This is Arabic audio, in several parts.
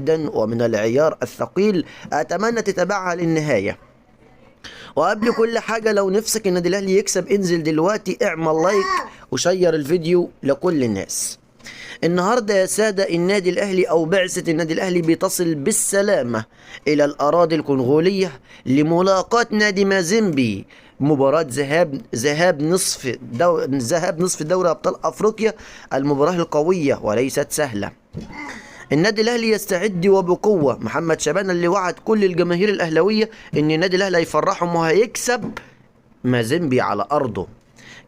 جدا ومن العيار الثقيل، أتمنى تتابعها للنهاية. وقبل كل حاجة، لو نفسك النادي الأهلي يكسب انزل دلوقتي اعمل لايك وشير الفيديو لكل الناس. النهارده يا سادة النادي الأهلي أو بعثة النادي الأهلي بتصل بالسلامة إلى الأراضي الكونغولية لملاقاة نادي مازيمبي، مباراة ذهاب نصف دوري أبطال أفريقيا، المباراة القوية وليست سهلة. النادي الاهلي يستعد وبقوه. محمد شبانه اللي وعد كل الجماهير الاهلاويه ان النادي الاهلي هيفرحهم وهيكسب مازيمبي على ارضه.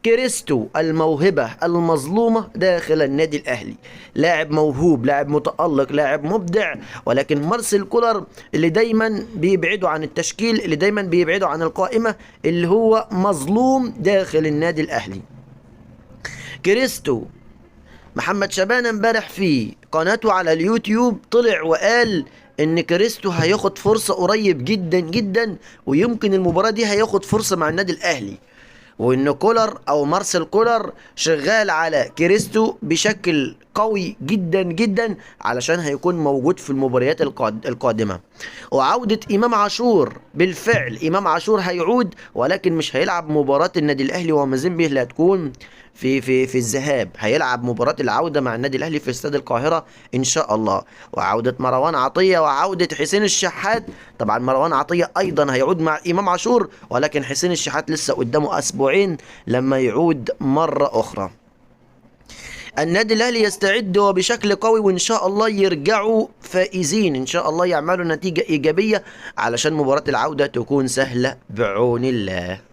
كريستو الموهبه المظلومه داخل النادي الاهلي، لاعب موهوب، لاعب متالق، لاعب مبدع، ولكن مارسيل كولر اللي دايما بيبعده عن التشكيل، اللي دايما بيبعده عن القائمه، اللي هو مظلوم داخل النادي الاهلي. كريستو محمد شبانه امبارح في قناته على اليوتيوب طلع وقال ان كريستو هياخد فرصة قريب جدا جدا، ويمكن المباراة دي هياخد فرصة مع النادي الاهلي، وان كولر او مارسيل كولر شغال على كريستو بشكل قوي جدا جدا علشان هيكون موجود في المباريات القادمة. وعودة امام عاشور، بالفعل امام عاشور هيعود، ولكن مش هيلعب مباراة النادي الاهلي ومازيمبي اللي هتكون في الذهاب، هيلعب مباراة العودة مع النادي الاهلي في استاد القاهرة ان شاء الله. وعودة مروان عطية وعودة حسين الشحات، طبعا مروان عطية ايضا هيعود مع امام عاشور، ولكن حسين الشحات لسه قدامه اسبوعين لما يعود مرة اخرى. النادي الاهلي يستعد وبشكل قوي، وان شاء الله يرجعوا فائزين، ان شاء الله يعملوا نتيجة ايجابية علشان مباراة العودة تكون سهلة بعون الله.